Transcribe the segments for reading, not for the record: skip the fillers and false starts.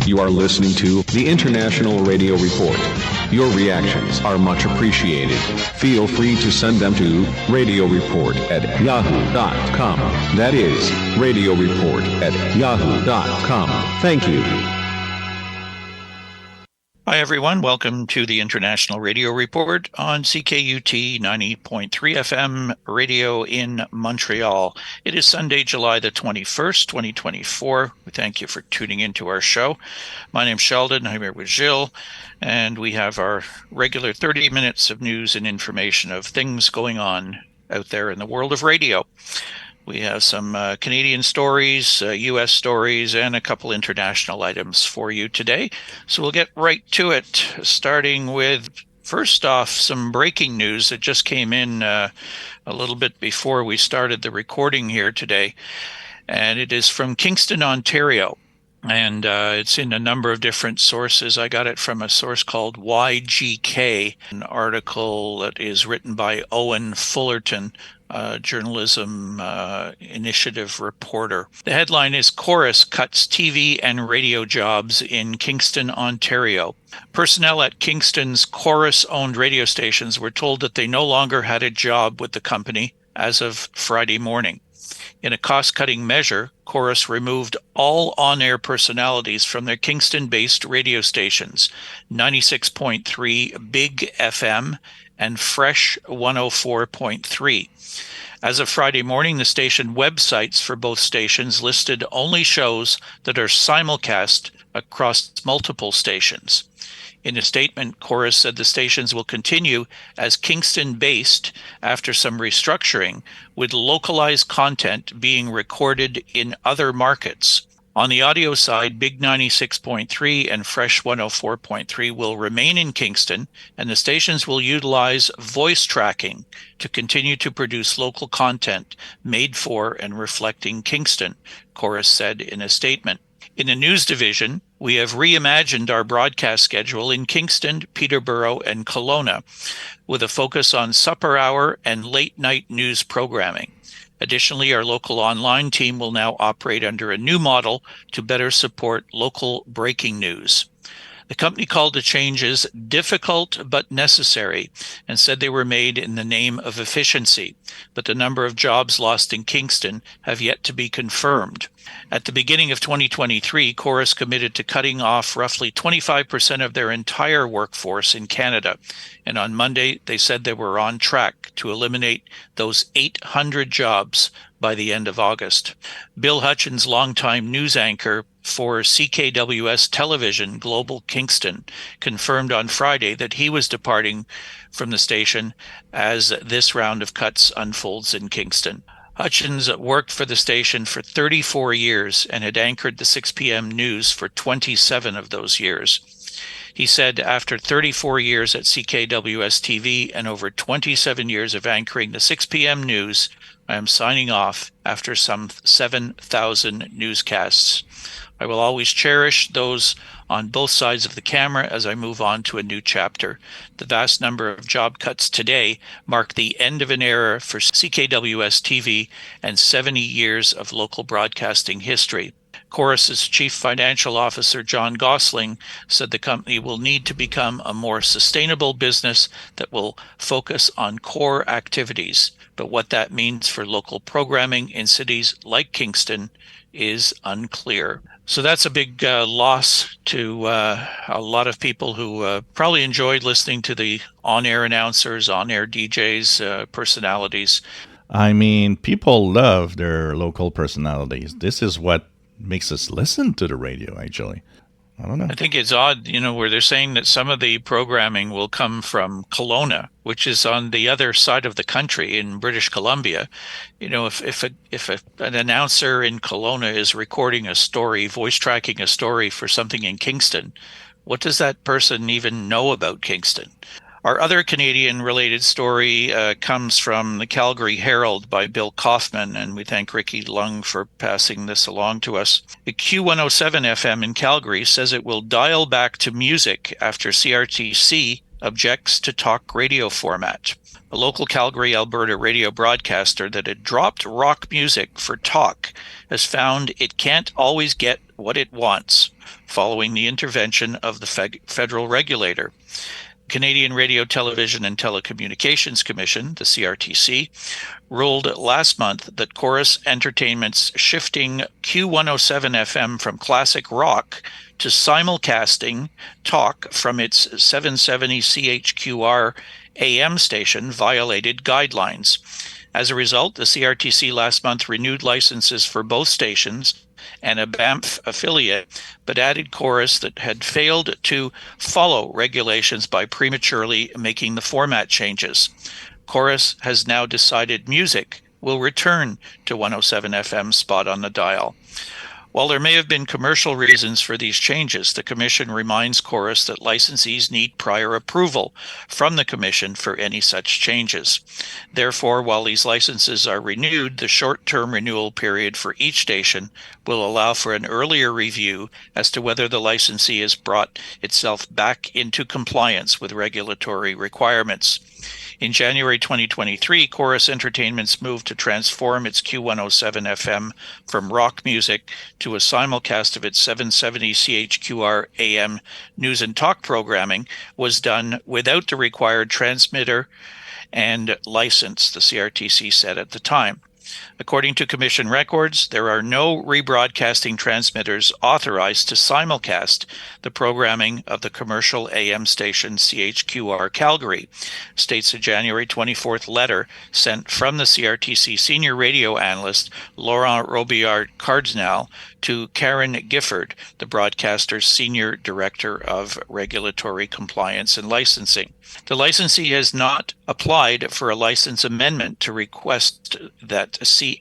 You are listening to the International Radio Report. Your reactions are much appreciated. Feel free to send them to radioreport@yahoo.com. That is radioreport@yahoo.com. Thank you. Hi, everyone. Welcome to the International Radio Report on CKUT 90.3 FM radio in Montreal. It is Sunday, July the 21st, 2024. We thank you for tuning into our show. My name's Sheldon. I'm here with Gilles, and we have our regular 30 minutes of news and information of things going on out there in the world of radio. We have some Canadian stories, U.S. stories, and a couple international items for you today. So we'll get right to it, starting with, first off, some breaking news that just came in a little bit before we started the recording here today. And it is from Kingston, Ontario. And it's in a number of different sources. I got it from a source called YGK, an article that is written by Owen Fullerton, journalism initiative reporter. The headline is Corus Cuts TV and Radio Jobs in Kingston, Ontario. Personnel at Kingston's Corus-owned radio stations were told that they no longer had a job with the company as of Friday morning. In a cost-cutting measure, Corus removed all on-air personalities from their Kingston-based radio stations, 96.3 Big FM and Fresh 104.3. As of Friday morning, the station websites for both stations listed only shows that are simulcast across multiple stations. In a statement, Corus said the stations will continue as Kingston-based after some restructuring, with localized content being recorded in other markets. On the audio side, Big 96.3 and Fresh 104.3 will remain in Kingston, and the stations will utilize voice tracking to continue to produce local content made for and reflecting Kingston, Corus said in a statement. In the news division, we have reimagined our broadcast schedule in Kingston, Peterborough, and Kelowna, with a focus on supper hour and late-night news programming. Additionally, our local online team will now operate under a new model to better support local breaking news. The company called the changes difficult but necessary and said they were made in the name of efficiency, but the number of jobs lost in Kingston have yet to be confirmed. At the beginning of 2023, Corus committed to cutting off roughly 25% of their entire workforce in Canada, and on Monday they said they were on track to eliminate those 800 jobs by the end of August. Bill Hutchins, longtime news anchor for CKWS Television Global Kingston, confirmed on Friday that he was departing from the station as this round of cuts unfolds in Kingston. Hutchins worked for the station for 34 years and had anchored the 6 p.m. news for 27 of those years. He said, after 34 years at CKWS TV and over 27 years of anchoring the 6 p.m. news, I am signing off after some 7,000 newscasts. I will always cherish those on both sides of the camera as I move on to a new chapter. The vast number of job cuts today mark the end of an era for CKWS TV and 70 years of local broadcasting history. Corus's chief financial officer, John Gosling, said the company will need to become a more sustainable business that will focus on core activities. But what that means for local programming in cities like Kingston is unclear. So that's a big loss to a lot of people who probably enjoyed listening to the on-air announcers, on-air DJs, personalities. I mean, people love their local personalities. This is what makes us listen to the radio, actually. I don't know. I think it's odd, where they're saying that some of the programming will come from Kelowna, which is on the other side of the country in British Columbia. If an announcer in Kelowna is recording a story, voice tracking a story for something in Kingston, what does that person even know about Kingston? Our other Canadian-related story comes from the Calgary Herald by Bill Kaufmann, and we thank Ricky Leong for passing this along to us. The Q107 FM in Calgary says it will dial back to music after CRTC objects to talk radio format. A local Calgary, Alberta radio broadcaster that had dropped rock music for talk has found it can't always get what it wants. following the intervention of the federal regulator. Canadian Radio, Television and Telecommunications Commission, the CRTC, ruled last month that Corus Entertainment's shifting Q107 FM from classic rock to simulcasting talk from its 770 CHQR AM station violated guidelines. As a result, the CRTC last month renewed licenses for both stations and a Banff affiliate, but added Corus that had failed to follow regulations by prematurely making the format changes. Corus has now decided music will return to 107 FM spot on the dial. While there may have been commercial reasons for these changes, the Commission reminds Corus that licensees need prior approval from the Commission for any such changes. Therefore, while these licenses are renewed, the short-term renewal period for each station will allow for an earlier review as to whether the licensee has brought itself back into compliance with regulatory requirements. In January 2023, Corus Entertainment's moved to transform its Q107 FM from rock music to a simulcast of its 770 CHQR AM news and talk programming was done without the required transmitter and license, the CRTC said at the time. According to Commission records, there are no rebroadcasting transmitters authorized to simulcast the programming of the commercial AM station CHQR Calgary, states a January 24th letter sent from the CRTC senior radio analyst Laurent Robillard-Cardinal to Karen Gifford, the broadcaster's senior director of regulatory compliance and licensing. The licensee has not applied for a license amendment to request that CGO-FM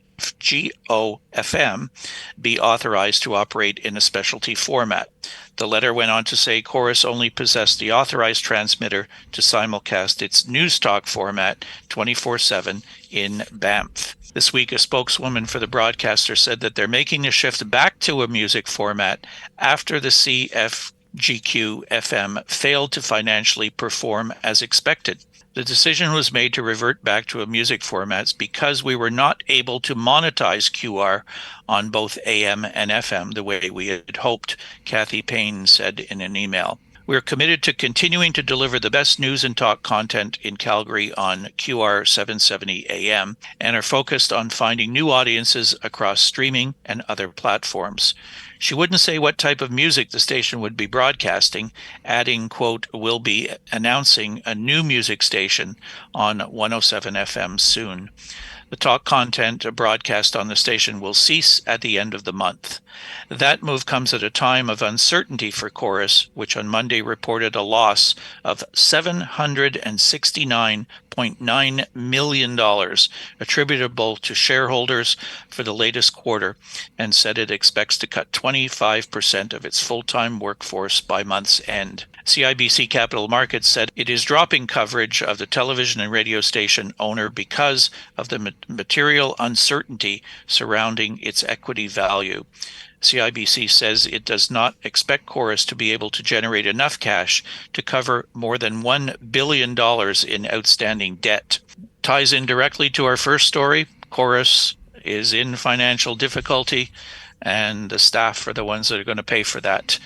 be authorized to operate in a specialty format. The letter went on to say Corus only possessed the authorized transmitter to simulcast its news talk format 24/7 in Banff. This week, a spokeswoman for the broadcaster said that they're making the shift back to a music format after the CFGQ-FM failed to financially perform as expected. The decision was made to revert back to a music formats because we were not able to monetize QR on both AM and FM the way we had hoped, Kathy Payne said in an email. We're committed to continuing to deliver the best news and talk content in Calgary on QR 770 AM and are focused on finding new audiences across streaming and other platforms. She wouldn't say what type of music the station would be broadcasting, adding, quote, "We'll be announcing a new music station on 107 FM soon. The talk content broadcast on the station will cease at the end of the month." That move comes at a time of uncertainty for Corus, which on Monday reported a loss of $769.9 million attributable to shareholders for the latest quarter, and said it expects to cut 25% of its full-time workforce by month's end. CIBC Capital Markets said it is dropping coverage of the television and radio station owner because of the material uncertainty surrounding its equity value. CIBC says it does not expect Corus to be able to generate enough cash to cover more than $1 billion in outstanding debt. Ties in directly to our first story. Corus is in financial difficulty, and the staff are the ones that are going to pay for that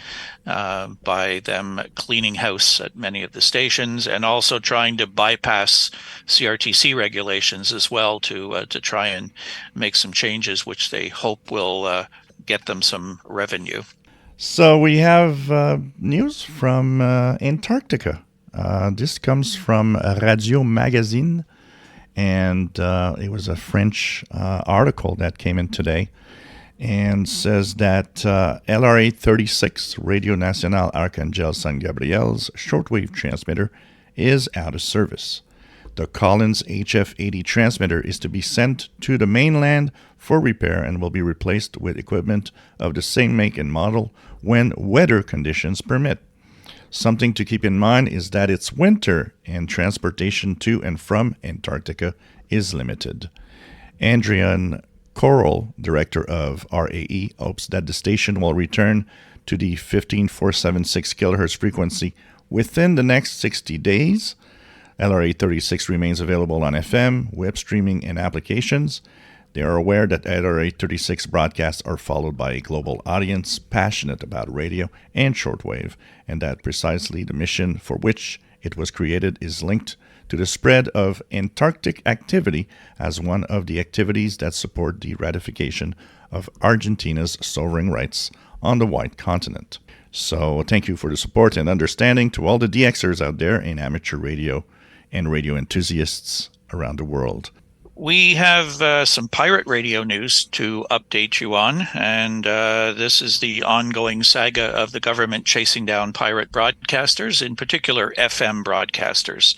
by them cleaning house at many of the stations and also trying to bypass CRTC regulations as well to try and make some changes which they hope will get them some revenue. So we have news from Antarctica. This comes from Radio Magazine, and it was a French article that came in today, and says that LRA 36 Radio Nationale Archangel San Gabriel's shortwave transmitter is out of service. The Collins HF80 transmitter is to be sent to the mainland for repair and will be replaced with equipment of the same make and model when weather conditions permit. Something to keep in mind is that it's winter and transportation to and from Antarctica is limited. Adrian Coral, director of RAE, hopes that the station will return to the 15476 kHz frequency within the next 60 days. LRA 36 remains available on FM, web streaming, and applications. They are aware that either 836 broadcasts are followed by a global audience passionate about radio and shortwave, and that precisely the mission for which it was created is linked to the spread of Antarctic activity as one of the activities that support the ratification of Argentina's sovereign rights on the White Continent. So thank you for the support and understanding to all the DXers out there in amateur radio and radio enthusiasts around the world. We have some pirate radio news to update you on, and this is the ongoing saga of the government chasing down pirate broadcasters, in particular FM broadcasters.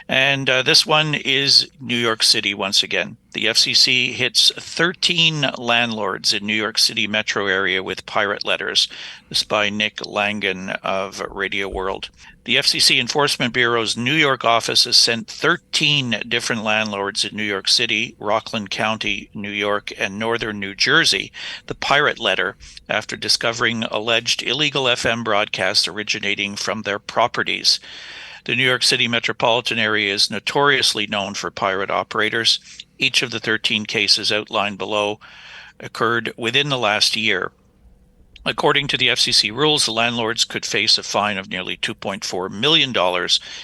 And this one is New York City once again. The FCC hits 13 landlords in New York City metro area with pirate letters. This by Nick Langan of Radioworld. The FCC Enforcement Bureau's New York office has sent 13 different landlords in New York City, Rockland County, New York, and northern New Jersey the pirate letter after discovering alleged illegal FM broadcasts originating from their properties. The New York City metropolitan area is notoriously known for pirate operators. Each of the 13 cases outlined below occurred within the last year. According to the FCC rules, the landlords could face a fine of nearly $2.4 million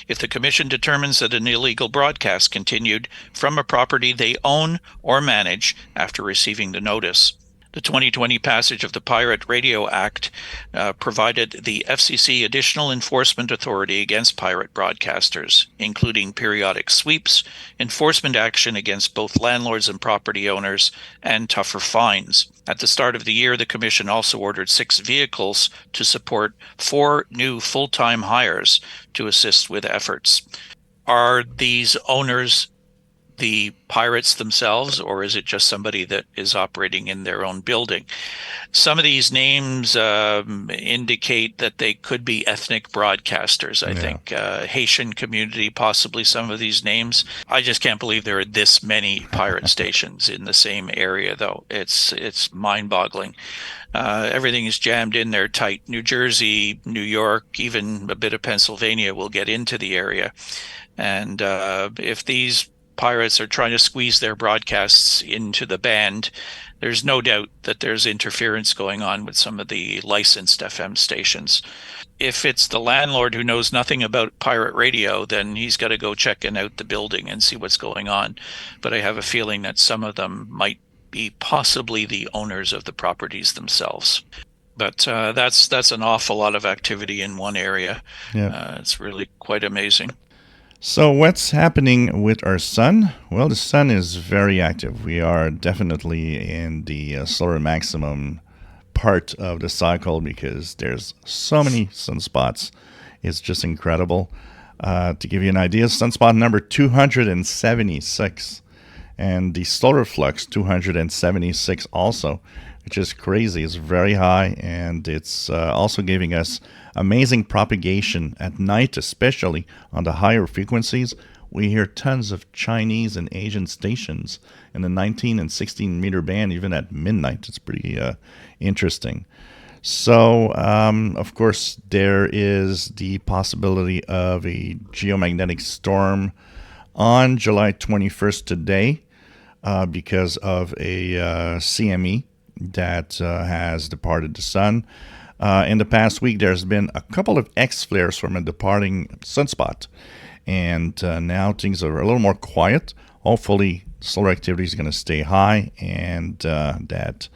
if the commission determines that an illegal broadcast continued from a property they own or manage after receiving the notice. The 2020 passage of the Pirate Radio Act provided the FCC additional enforcement authority against pirate broadcasters, including periodic sweeps, enforcement action against both landlords and property owners, and tougher fines. At the start of the year, the Commission also ordered 6 vehicles to support 4 new full-time hires to assist with efforts. Are these owners the pirates themselves, or is it just somebody that is operating in their own building? Some of these names indicate that they could be ethnic broadcasters. I think Haitian community, possibly some of these names. I just can't believe there are this many pirate stations in the same area, though. It's mind-boggling. Everything is jammed in there tight. New Jersey, New York, even a bit of Pennsylvania will get into the area. And if these pirates are trying to squeeze their broadcasts into the band, there's no doubt that there's interference going on with some of the licensed FM stations. If it's the landlord who knows nothing about pirate radio, then he's got to go checking out the building and see what's going on. But I have a feeling that some of them might be possibly the owners of the properties themselves. But that's an awful lot of activity in one area. Yeah. It's really quite amazing. So what's happening with our sun? Well, the sun is very active. We are definitely in the solar maximum part of the cycle because there's so many sunspots. It's just incredible. To give you an idea, sunspot number 276 and the solar flux 276 also, which is crazy. It's very high, and it's also giving us amazing propagation at night, especially on the higher frequencies. We hear tons of Chinese and Asian stations in the 19 and 16 meter band, even at midnight. It's pretty interesting. So, of course, there is the possibility of a geomagnetic storm on July 21st today because of a CME that has departed the sun. In the past week, there's been a couple of X-flares from a departing sunspot, and now things are a little more quiet. Hopefully, solar activity is going to stay high, and that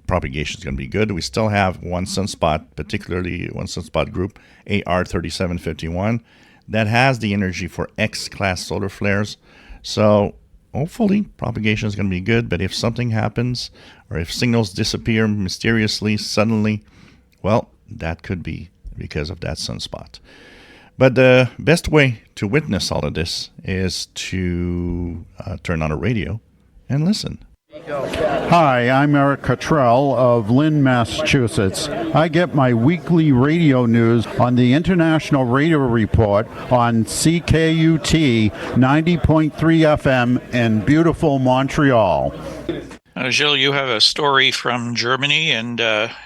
propagation is going to be good. We still have one sunspot, particularly one sunspot group, AR3751, that has the energy for X-class solar flares. So hopefully, propagation is going to be good, but if something happens, or if signals disappear mysteriously, suddenly, well, that could be because of that sunspot. But the best way to witness all of this is to turn on a radio and listen. Hi, I'm Eric Cottrell of Lynn, Massachusetts. I get my weekly radio news on the International Radio Report on CKUT 90.3 FM in beautiful Montreal. Gilles, you have a story from Germany, and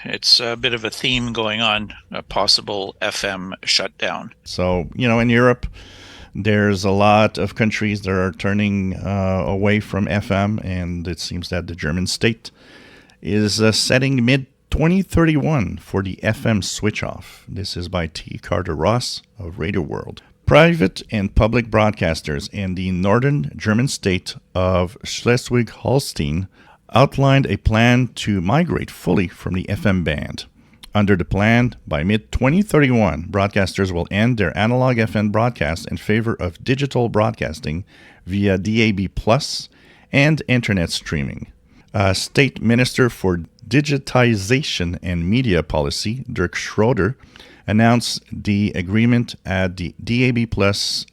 it's a bit of a theme going on, a possible FM shutdown. So, in Europe, There's a lot of countries that are turning away from FM, and it seems that the German state is setting mid-2031 for the FM switch-off. This is by T. Carter Ross of Radioworld. Private and public broadcasters in the northern German state of Schleswig-Holstein outlined a plan to migrate fully from the FM band. Under the plan, by mid-2031, broadcasters will end their analog FM broadcasts in favor of digital broadcasting via DAB+ and Internet streaming. State Minister for Digitization and Media Policy, Dirk Schroeder, announced the agreement at the DAB+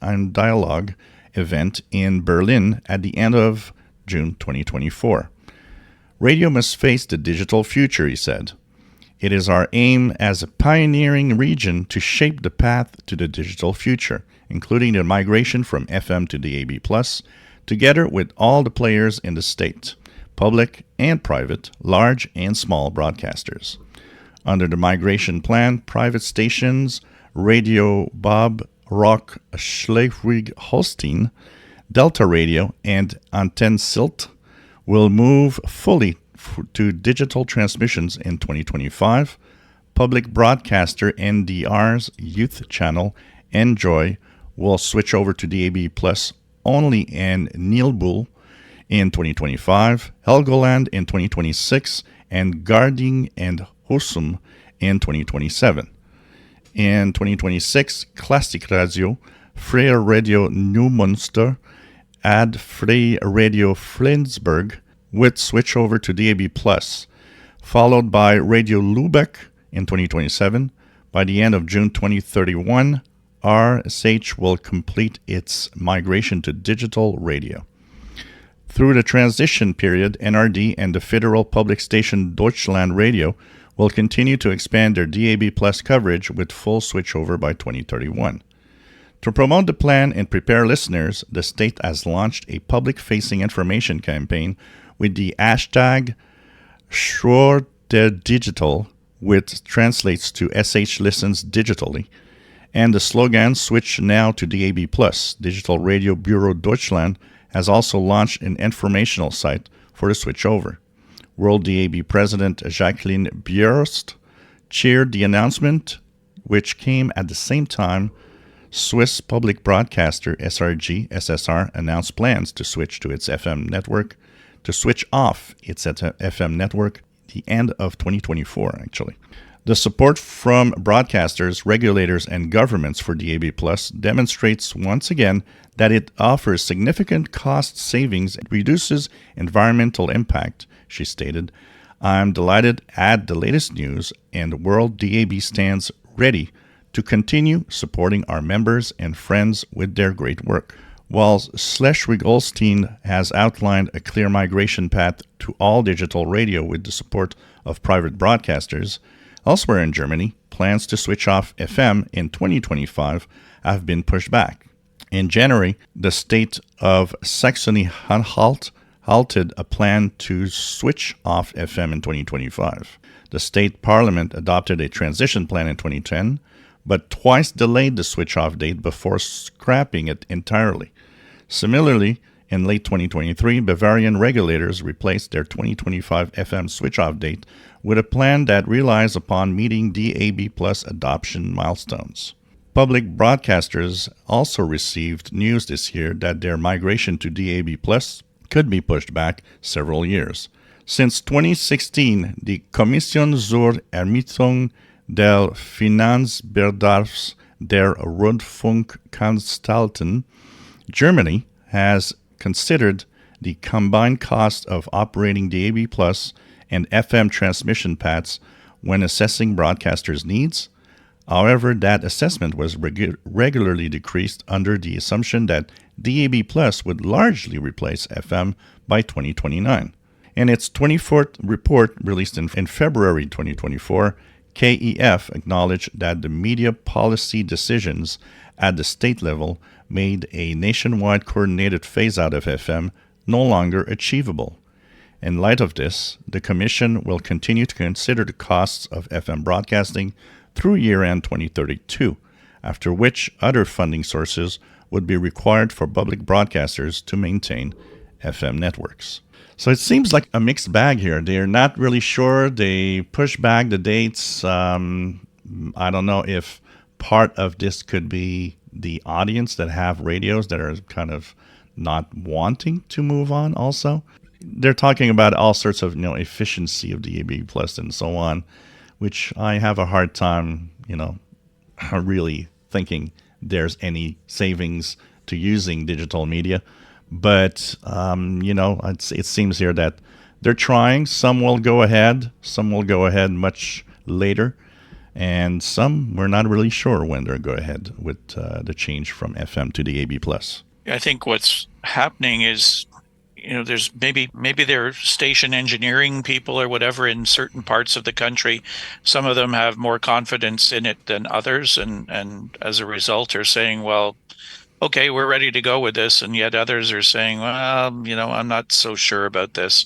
and Dialogue event in Berlin at the end of June 2024. Radio must face the digital future, he said. It is our aim as a pioneering region to shape the path to the digital future, including the migration from FM to DAB+, together with all the players in the state, public and private, large and small broadcasters. Under the migration plan, private stations Radio Bob Rock Schleswig-Holstein, Delta Radio, and Antenne Silt will move fully to digital transmissions in 2025. Public broadcaster NDR's youth channel Enjoy will switch over to DAB+ only in Nielbull in 2025, Helgoland in 2026, and Garding and Husum in 2027. In 2026, Classic Radio, Freie Radio Neumünster, and Freie Radio Flensburg would switch over to DAB+, followed by Radio Lübeck in 2027. By the end of June 2031, RSH will complete its migration to digital radio. Through the transition period, NRD and the federal public station Deutschland Radio will continue to expand their DAB+ coverage with full switchover by 2031. To promote the plan and prepare listeners, the state has launched a public-facing information campaign with the hashtag #SchwerDerDigital, which translates to SH Listens Digitally, and the slogan Switch Now to DAB+. Digital Radio Bureau Deutschland has also launched an informational site for the switchover. World DAB President Jacqueline Bierst chaired the announcement, which came at the same time Swiss public broadcaster SRG/SSR announced plans to switch off its FM network the end of 2024, actually. The support from broadcasters, regulators, and governments for DAB+ demonstrates once again that it offers significant cost savings and reduces environmental impact, she stated. I'm delighted at the latest news, and World DAB stands ready to continue supporting our members and friends with their great work. While Schleswig-Holstein has outlined a clear migration path to all digital radio with the support of private broadcasters, elsewhere in Germany, plans to switch off FM in 2025 have been pushed back. In January, the state of Saxony-Anhalt halted a plan to switch off FM in 2025. The state parliament adopted a transition plan in 2010, but twice delayed the switch-off date before scrapping it entirely. Similarly, in late 2023, Bavarian regulators replaced their 2025 FM switch-off date with a plan that relies upon meeting DAB+ adoption milestones. Public broadcasters also received news this year that their migration to DAB+ could be pushed back several years. Since 2016, the Kommission zur Ermittlung der Finanzbedarfs der Rundfunkanstalten, Germany, has considered the combined cost of operating DAB+ and FM transmission paths when assessing broadcasters' needs. However, that assessment was regularly decreased under the assumption that DAB+ would largely replace FM by 2029. In its 24th report released in February 2024, KEF acknowledged that the media policy decisions at the state level made a nationwide coordinated phase-out of FM no longer achievable. In light of this, the Commission will continue to consider the costs of FM broadcasting through year-end 2032, after which other funding sources would be required for public broadcasters to maintain FM networks. So it seems like a mixed bag here. They're not really sure. They push back the dates. I don't know if part of this could be the audience that have radios that are kind of not wanting to move on also. They're talking about all sorts of, efficiency of DAB plus and so on, which I have a hard time, really thinking there's any savings to using digital media. But, it seems here that they're trying. Some will go ahead. Some will go ahead much later. And some, we're not really sure when they'll go ahead with the change from FM to DAB+. I think what's happening is, there's maybe there are station engineering people or whatever in certain parts of the country. Some of them have more confidence in it than others. And as a result are saying, well, okay, we're ready to go with this. And yet others are saying, well, I'm not so sure about this.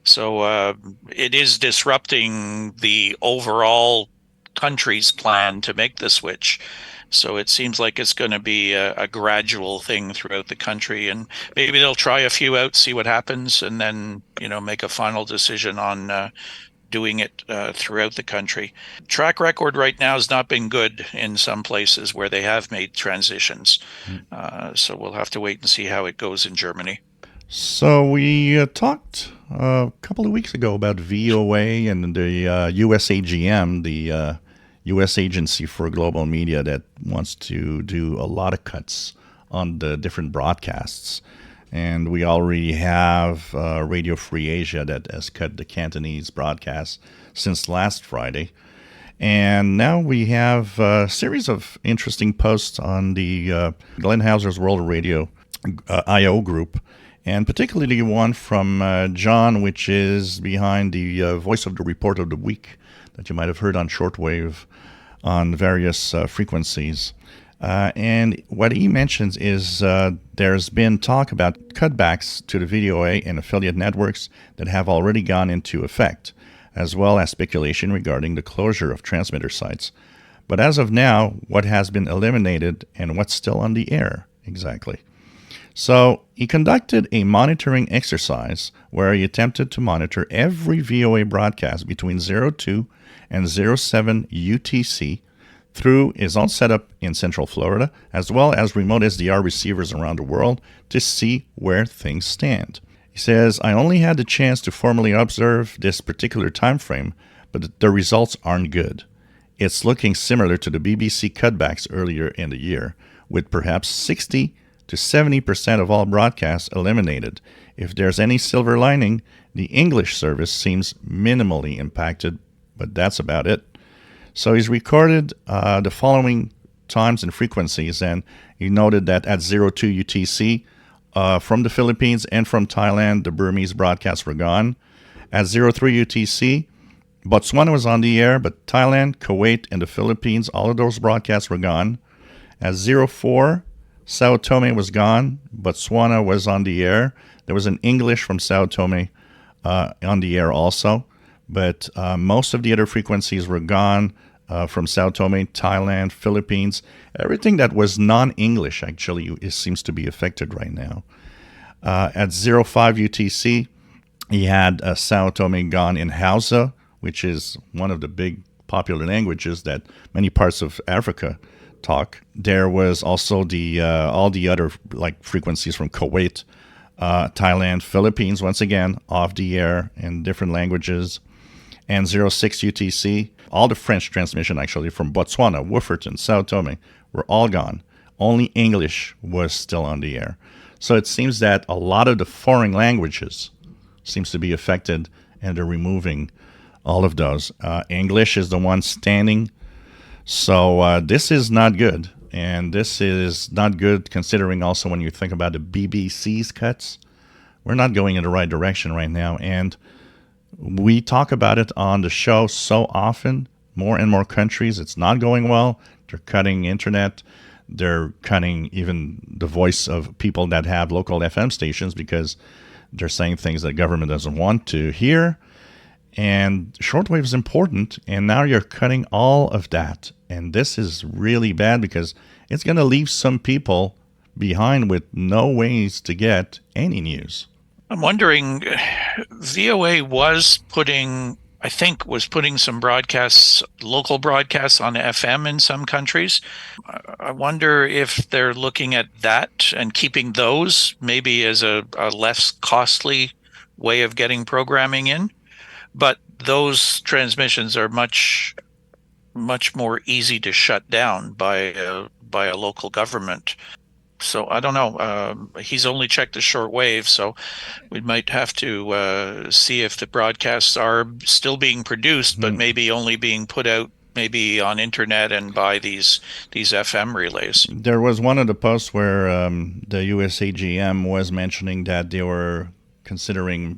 So it is disrupting the overall country's plan to make the switch. So it seems like it's going to be a gradual thing throughout the country, and maybe they'll try a few out, see what happens, and then, make a final decision on doing it throughout the country. Track record right now has not been good in some places where they have made transitions. So we'll have to wait and see how it goes in Germany. So we talked a couple of weeks ago about VOA and the USAGM, the U.S. Agency for Global Media, that wants to do a lot of cuts on the different broadcasts. And we already have Radio Free Asia that has cut the Cantonese broadcast since last Friday. And now we have a series of interesting posts on the Glenn Hauser's World Radio I.O. group, and particularly one from John, which is behind the Voice of the Report of the Week that you might have heard on Shortwave on various frequencies. And what he mentions is there's been talk about cutbacks to the VOA and affiliate networks that have already gone into effect, as well as speculation regarding the closure of transmitter sites. But as of now, what has been eliminated and what's still on the air exactly? So he conducted a monitoring exercise where he attempted to monitor every VOA broadcast between 02 and 07 UTC through his own setup in Central Florida, as well as remote SDR receivers around the world to see where things stand. He says, I only had the chance to formally observe this particular time frame, but the results aren't good. It's looking similar to the BBC cutbacks earlier in the year, with perhaps 60 to 70% of all broadcasts eliminated. If there's any silver lining, the English service seems minimally impacted, but that's about it. So he's recorded the following times and frequencies, and he noted that at 02 UTC, from the Philippines and from Thailand, the Burmese broadcasts were gone. At 03 UTC, Botswana was on the air, but Thailand, Kuwait, and the Philippines, all of those broadcasts were gone. At 04, Sao Tome was gone. Botswana was on the air. There was an English from Sao Tome on the air also, but most of the other frequencies were gone from Sao Tome, Thailand, Philippines. Everything that was non-English actually seems to be affected right now. At 05 UTC, he had Sao Tome gone in Hausa, which is one of the big popular languages that many parts of Africa talk. There was also the all the other frequencies from Kuwait, Thailand, Philippines, once again off the air in different languages. And 06 UTC, all the French transmission actually from Botswana, Wofferton, Sao Tome were all gone. Only English was still on the air. So it seems that a lot of the foreign languages seems to be affected, and they're removing all of those. English is the one standing. So this is not good. And this is not good considering also when you think about the BBC's cuts. We're not going in the right direction right now. And we talk about it on the show so often. More and more countries, it's not going well. They're cutting internet. They're cutting even the voice of people that have local FM stations because they're saying things that the government doesn't want to hear. And shortwave is important, and now you're cutting all of that. And this is really bad because it's going to leave some people behind with no ways to get any news. I'm wondering, VOA was putting some broadcasts, local broadcasts on FM in some countries. I wonder if they're looking at that and keeping those maybe as a less costly way of getting programming in. But those transmissions are much more easy to shut down by a local government. So I don't know. He's only checked the shortwave, so we might have to see if the broadcasts are still being produced, but maybe only being put out maybe on internet and by these FM relays. There was one of the posts where the USAGM was mentioning that they were considering,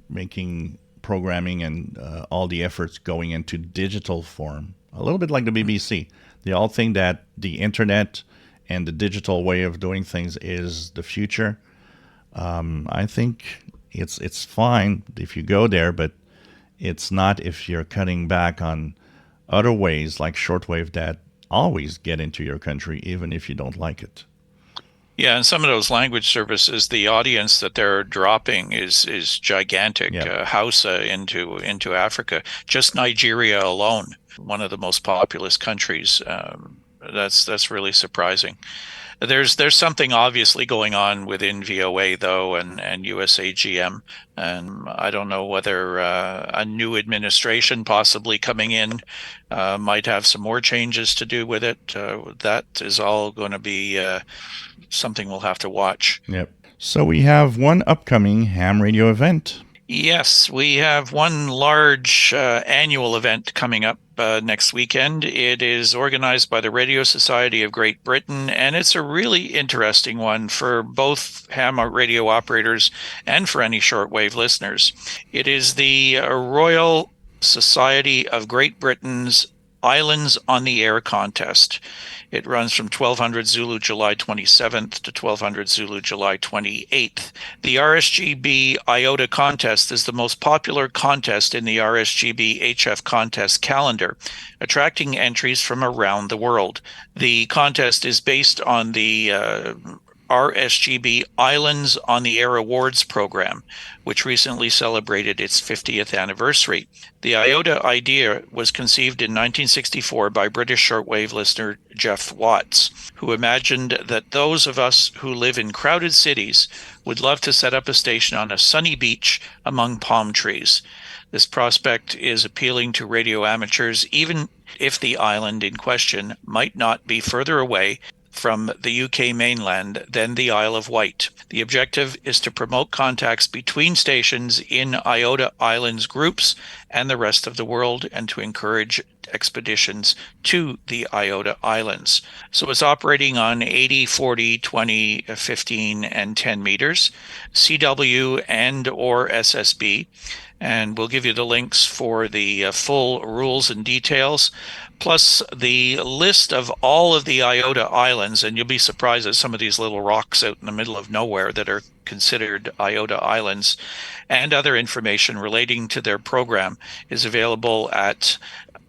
making programming and all the efforts going into digital form, a little bit like the BBC. They all think that the internet and the digital way of doing things is the future. I think it's fine if you go there, but it's not if you're cutting back on other ways like shortwave that always get into your country, even if you don't like it. Yeah, and some of those language services, the audience that they're dropping is gigantic. Yeah. Hausa into Africa, just Nigeria alone, one of the most populous countries. That's really surprising. There's something obviously going on within VOA though, and USAGM, and I don't know whether a new administration possibly coming in might have some more changes to do with it. That is all going to be something we'll have to watch. Yep. So we have one upcoming ham radio event. Yes, we have one large annual event coming up next weekend. It is organized by the Radio Society of Great Britain, and it's a really interesting one for both ham radio operators and for any shortwave listeners. It is the Royal Society of Great Britain's Islands on the Air contest. It runs from 1200 Zulu July 27th to 1200 Zulu July 28th. The RSGB IOTA Contest is the most popular contest in the RSGB HF Contest calendar, attracting entries from around the world. The contest is based on the RSGB Islands on the Air Awards program, which recently celebrated its 50th anniversary. The IOTA idea was conceived in 1964 by British shortwave listener Geoff Watts, who imagined that those of us who live in crowded cities would love to set up a station on a sunny beach among palm trees. This prospect is appealing to radio amateurs, even if the island in question might not be further away from the UK mainland than the Isle of Wight. The objective is to promote contacts between stations in IOTA Islands groups and the rest of the world, and to encourage expeditions to the IOTA Islands. So it's operating on 80, 40, 20, 15, and 10 meters, CW and or SSB. And we'll give you the links for the full rules and details, plus the list of all of the IOTA Islands. And you'll be surprised at some of these little rocks out in the middle of nowhere that are considered IOTA Islands. And other information relating to their program is available at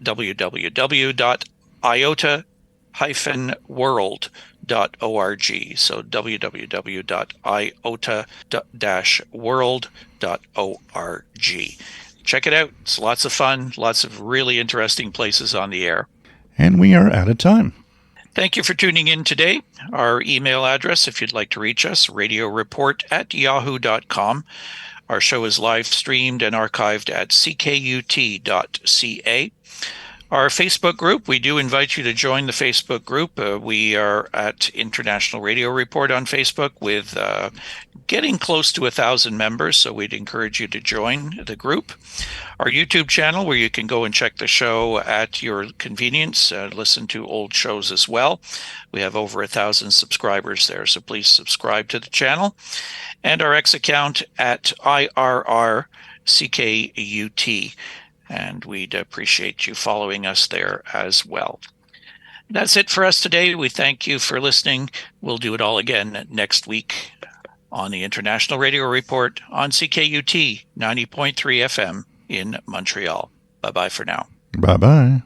www.iota-world.org. So www.iota-world.org. Check it out. It's lots of fun, lots of really interesting places on the air. And we are out of time. Thank you for tuning in today. Our email address, if you'd like to reach us, radioreport@yahoo.com. Our show is live streamed and archived at ckut.ca. Our Facebook group, we do invite you to join the Facebook group. We are at International Radio Report on Facebook with getting close to 1,000 members, so we'd encourage you to join the group. Our YouTube channel, where you can go and check the show at your convenience, listen to old shows as well. We have over 1,000 subscribers there, so please subscribe to the channel. And our X account at IRRCKUT. And we'd appreciate you following us there as well. That's it for us today. We thank you for listening. We'll do it all again next week on the International Radio Report on CKUT 90.3 FM in Montreal. Bye-bye for now. Bye-bye.